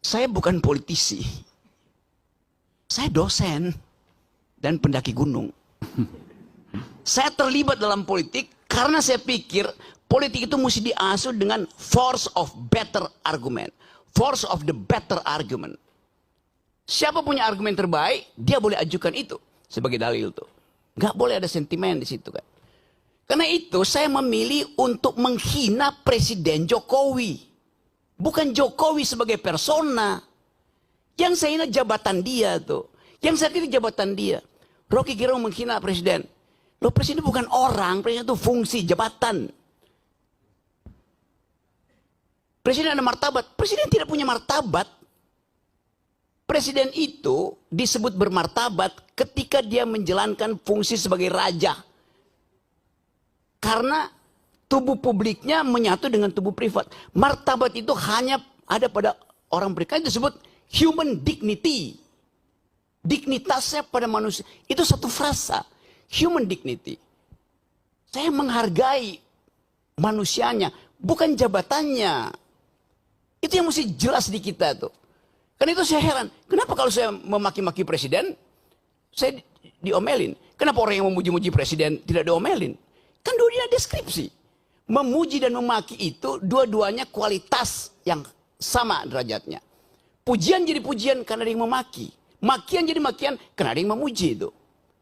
Saya bukan politisi. Saya dosen dan pendaki gunung. Saya terlibat dalam politik karena saya pikir politik itu mesti diasuh dengan force of better argument. Force of the better argument. Siapa punya argumen terbaik, dia boleh ajukan itu sebagai dalil tuh. Nggak boleh ada sentimen di situ kan. Karena itu saya memilih untuk menghina Presiden Jokowi. Bukan Jokowi sebagai persona. Yang saya hina jabatan dia tuh. Yang saya kritik jabatan dia. Rocky Gerung menghina presiden. Loh, presiden bukan orang, presiden itu fungsi, jabatan. Presiden ada martabat. Presiden tidak punya martabat. Presiden itu disebut bermartabat ketika dia menjalankan fungsi sebagai raja. Karena tubuh publiknya menyatu dengan tubuh privat. Martabat itu hanya ada pada orang berikan, itu disebut human dignity. Dignitasnya pada manusia. Itu satu frasa. Human dignity. Saya menghargai manusianya, bukan jabatannya. Itu yang mesti jelas di kita tuh. Karena itu saya heran. Kenapa kalau saya memaki-maki presiden, saya diomelin? Kenapa orang yang memuji-muji presiden tidak diomelin? Kan dua-duanya deskripsi. Memuji dan memaki itu dua-duanya kualitas yang sama derajatnya. Pujian jadi pujian karena ada yang memaki. Makian jadi makian karena ada yang memuji itu.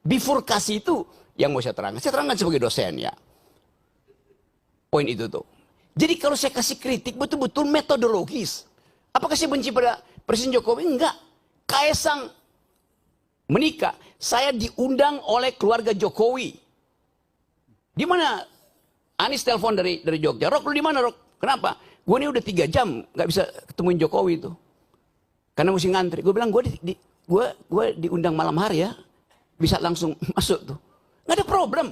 Bifurkasi itu yang mau saya terangkan. Saya terangkan sebagai dosen ya. Poin itu tuh. Jadi kalau saya kasih kritik betul-betul metodologis. Apakah saya benci pada Presiden Jokowi? Enggak. Kaisang menikah. Saya diundang oleh keluarga Jokowi. Di mana Anies telepon dari Jogja. Rok, lu di mana Rok? Kenapa? Gue ini udah 3 jam nggak bisa ketemuin Jokowi itu. Karena mesti ngantri. Gue bilang gue diundang malam hari ya. Bisa langsung masuk tuh. Nggak ada problem.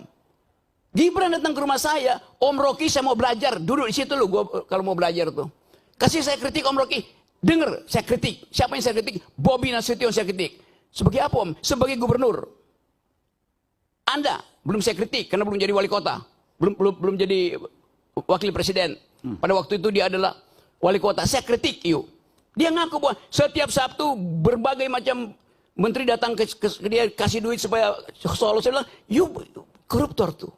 Gibran datang ke rumah saya. Om Rocky saya mau belajar. Duduk di situ lu gue kalau mau belajar tuh. Kasih saya kritik Om Rocky. Dengar saya kritik. Siapa yang saya kritik? Bobi Nasution saya kritik. Sebagai apa Om? Sebagai gubernur. Anda belum saya kritik karena belum jadi wali kota. Belum jadi wakil presiden. Pada waktu itu dia adalah wali kota. Saya kritik yuk. Dia ngaku bahwa setiap Sabtu berbagai macam menteri datang ke dia kasih duit supaya Solo. Saya bilang, you koruptor tuh.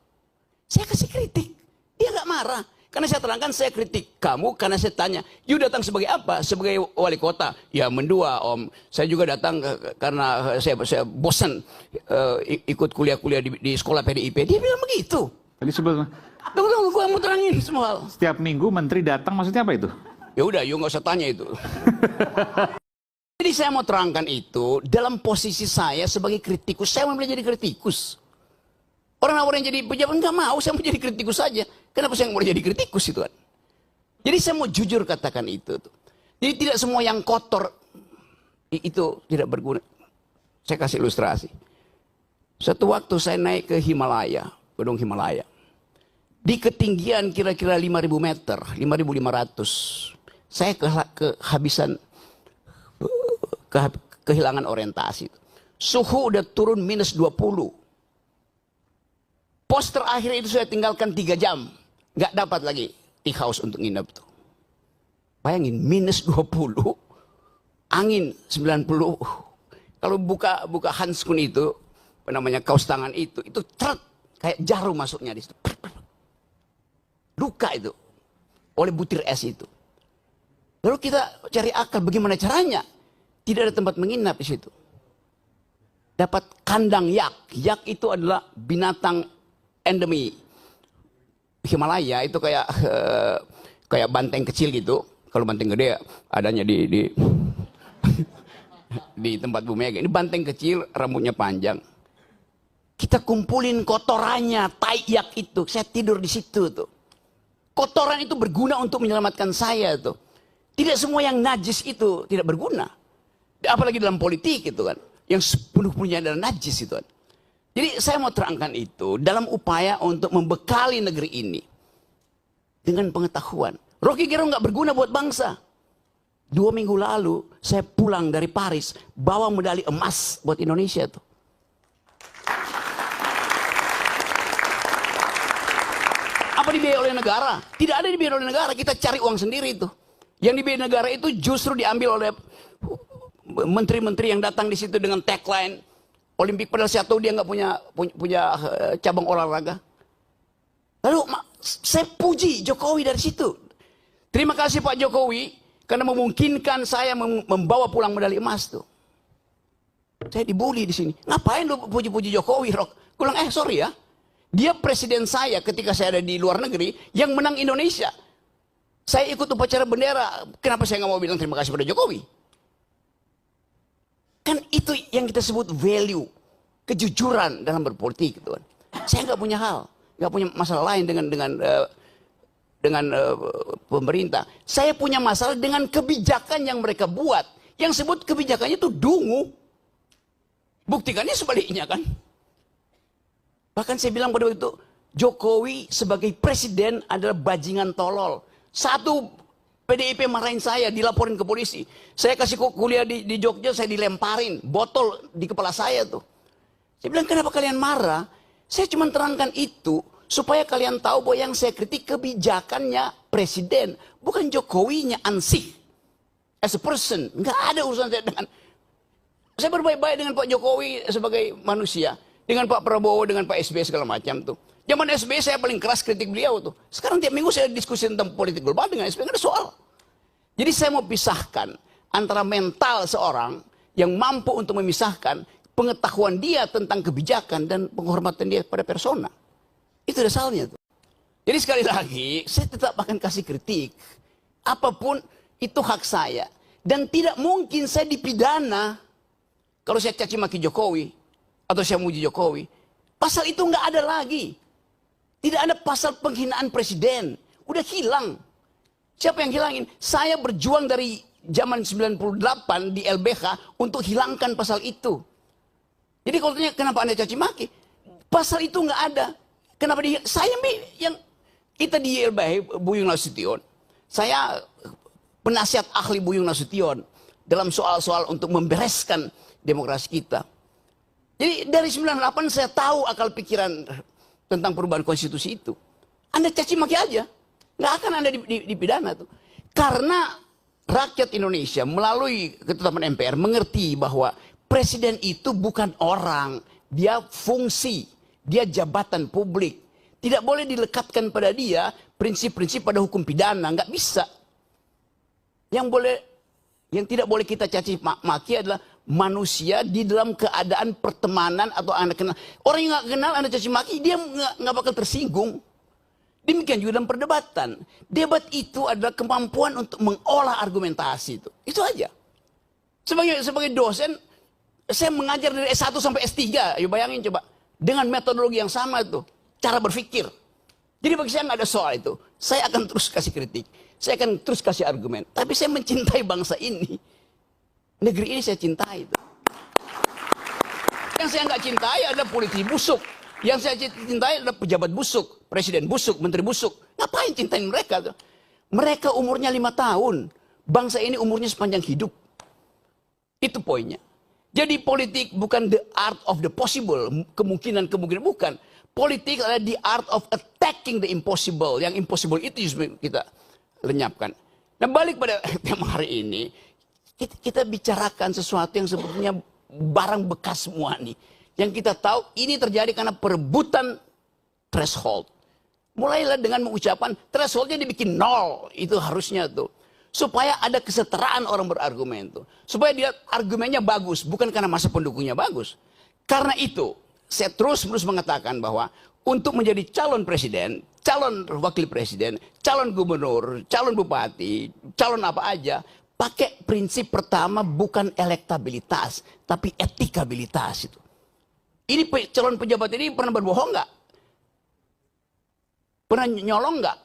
Saya kasih kritik. Dia nggak marah. Karena saya terangkan saya kritik kamu karena saya tanya, you datang sebagai apa? Sebagai wali kota? Ya mendua Om. Saya juga datang karena saya bosan ikut kuliah-kuliah di sekolah PDIP. Dia bilang begitu. Tadi sebelum Tunggu, gua mau terangin semua hal. setiap minggu menteri datang maksudnya apa itu? Ya udah, you nggak usah tanya itu. Jadi saya mau terangkan itu dalam posisi saya sebagai kritikus. Saya mau jadi kritikus. Orang-orang yang jadi pejabat nggak mau, saya mau jadi kritikus saja. Kenapa saya nggak mau jadi kritikus itu kan? Jadi saya mau jujur katakan itu. Jadi tidak semua yang kotor itu tidak berguna. Saya kasih ilustrasi. Suatu waktu saya naik ke Himalaya, Gunung Himalaya. Di ketinggian kira-kira 5.000 meter, 5.500. Saya kehabisan, kehilangan orientasi. Suhu udah turun minus 20. Pos terakhir itu saya tinggalkan 3 jam. Nggak dapat lagi tea house untuk nginep tuh. Bayangin, minus 20. Angin 90. Kalau buka handskun itu, apa namanya, kaos tangan itu ceret, kayak jarum masuknya di situ. Luka itu. Oleh butir es itu. Lalu kita cari akal bagaimana caranya. Tidak ada tempat menginap di situ. Dapat kandang yak. Yak itu adalah binatang endemi Himalaya. Itu kayak banteng kecil gitu. Kalau banteng gede adanya di di tempat Bu Mega. Ini banteng kecil, rambutnya panjang. Kita kumpulin kotorannya, tai yak itu. Saya tidur di situ tuh. Kotoran itu berguna untuk menyelamatkan saya tuh. Tidak semua yang najis itu tidak berguna. Apalagi dalam politik itu kan. Yang sepenuhnya adalah najis itu kan. Jadi saya mau terangkan itu dalam upaya untuk membekali negeri ini. Dengan pengetahuan. Rocky Gerung nggak berguna buat bangsa. 2 minggu lalu saya pulang dari Paris. Bawa medali emas buat Indonesia tuh. Apa dibiayai oleh negara? Tidak ada dibiayai oleh negara. Kita cari uang sendiri itu. Yang dibiayai negara itu justru diambil oleh menteri-menteri yang datang di situ dengan tagline Olimpik, padahal saya tahu dia nggak punya cabang olahraga. Lalu saya puji Jokowi dari situ. Terima kasih Pak Jokowi karena memungkinkan saya membawa pulang medali emas tuh. Saya dibully di sini. Ngapain lu puji-puji Jokowi, Rok? Kulang sorry ya. Dia presiden saya ketika saya ada di luar negeri yang menang Indonesia. Saya ikut upacara bendera. Kenapa saya nggak mau bilang terima kasih pada Jokowi? Kan itu yang kita sebut value, kejujuran dalam berpolitik, gitu kan. Saya nggak punya hal, nggak punya masalah lain dengan pemerintah. Saya punya masalah dengan kebijakan yang mereka buat. Yang sebut kebijakannya itu dungu. Buktikannya sebaliknya kan. Bahkan saya bilang pada waktu itu, Jokowi sebagai presiden adalah bajingan tolol. Satu, PDIP marahin saya, dilaporin ke polisi. Saya kasih kuliah di Jogja, saya dilemparin botol di kepala saya tuh. Saya bilang, kenapa kalian marah? Saya cuma terangkan itu supaya kalian tahu bahwa yang saya kritik kebijakannya presiden, bukan Jokowinya ansih. As a person, nggak ada urusan saya dengan. Saya berbaik-baik dengan Pak Jokowi sebagai manusia, dengan Pak Prabowo, dengan Pak SBY segala macam tuh. Zaman SBY saya paling keras kritik beliau tuh. Sekarang tiap minggu saya diskusi tentang politik global dengan SBY, nggak ada soal. Jadi saya mau pisahkan antara mental seorang yang mampu untuk memisahkan pengetahuan dia tentang kebijakan dan penghormatan dia pada persona. Itu dasarnya tuh. Jadi sekali lagi, saya tetap akan kasih kritik. Apapun itu hak saya. Dan tidak mungkin saya dipidana kalau saya caci maki Jokowi atau saya muji Jokowi. Pasal itu nggak ada lagi. Tidak ada pasal penghinaan presiden. Udah hilang. Siapa yang hilangin? Saya berjuang dari zaman 98 di LBH untuk hilangkan pasal itu. Jadi kalau tanya kenapa Anda caci maki? Pasal itu nggak ada. Kenapa saya yang kita di LBH Buyung Nasution. Saya penasihat ahli Buyung Nasution dalam soal-soal untuk membereskan demokrasi kita. Jadi dari 98 saya tahu akal pikiran tentang perubahan konstitusi itu. Anda caci maki aja. Nggak akan Anda dipidana tuh. Karena rakyat Indonesia melalui ketetapan MPR mengerti bahwa presiden itu bukan orang. Dia fungsi. Dia jabatan publik. Tidak boleh dilekatkan pada dia prinsip-prinsip pada hukum pidana. Nggak bisa. Yang tidak boleh kita caci maki adalah manusia di dalam keadaan pertemanan atau Anda kenal. Orang yang nggak kenal Anda caci maki, dia nggak bakal tersinggung. Demikian juga dalam perdebatan. Debat itu adalah kemampuan untuk mengolah argumentasi itu. Itu aja. Sebagai dosen, saya mengajar dari S1 sampai S3. Ayo bayangin coba. Dengan metodologi yang sama itu. Cara berpikir. Jadi bagi saya nggak ada soal itu. Saya akan terus kasih kritik. Saya akan terus kasih argumen. Tapi saya mencintai bangsa ini. Negeri ini saya cintai itu. Yang saya nggak cintai adalah politisi busuk. Yang saya cintai adalah pejabat busuk, presiden busuk, menteri busuk. Ngapain cintain mereka tuh? Mereka umurnya 5 tahun. Bangsa ini umurnya sepanjang hidup. Itu poinnya. Jadi politik bukan the art of the possible. Kemungkinan bukan. Politik adalah the art of attacking the impossible. Yang impossible itu justru kita lenyapkan. Nah balik pada tema hari ini. Kita bicarakan sesuatu yang sebetulnya barang bekas semua nih. Yang kita tahu ini terjadi karena perebutan threshold. Mulailah dengan mengucapkan thresholdnya dibikin 0. Itu harusnya tuh. Supaya ada kesetaraan orang berargumen tuh. Supaya dia argumennya bagus. Bukan karena masa pendukungnya bagus. Karena itu saya terus mengatakan bahwa untuk menjadi calon presiden, calon wakil presiden, calon gubernur, calon bupati, calon apa aja. Pakai prinsip pertama bukan elektabilitas. Tapi etikabilitas itu. Ini calon pejabat ini pernah berbohong nggak? Pernah nyolong nggak?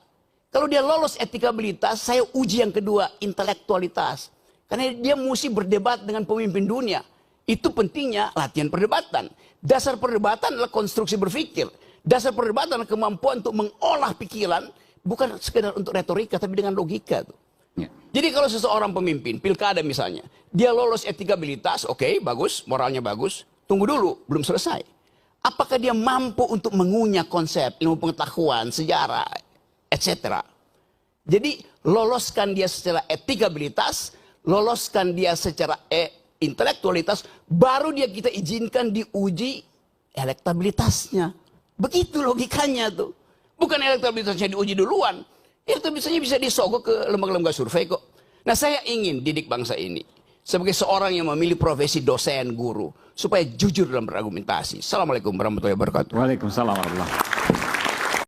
Kalau dia lolos etikabilitas, saya uji yang kedua, intelektualitas. Karena dia mesti berdebat dengan pemimpin dunia. Itu pentingnya latihan perdebatan. Dasar perdebatan adalah konstruksi berpikir. Dasar perdebatan adalah kemampuan untuk mengolah pikiran, bukan sekedar untuk retorika, tapi dengan logika. Ya. Jadi kalau seseorang pemimpin, pilkada misalnya, dia lolos etikabilitas, oke, bagus, moralnya bagus. Tunggu dulu, belum selesai. Apakah dia mampu untuk mengunyah konsep, ilmu pengetahuan, sejarah, etc. Jadi loloskan dia secara etikabilitas, loloskan dia secara intelektualitas, baru dia kita izinkan diuji elektabilitasnya. Begitu logikanya tuh. Bukan elektabilitasnya diuji duluan. Elektabilitasnya bisa disogok ke lembaga-lembaga survei kok. Nah, saya ingin didik bangsa ini sebagai seorang yang memilih profesi dosen, guru, supaya jujur dalam berargumentasi. Assalamualaikum warahmatullahi wabarakatuh. Waalaikumsalam warahmatullahi wabarakatuh.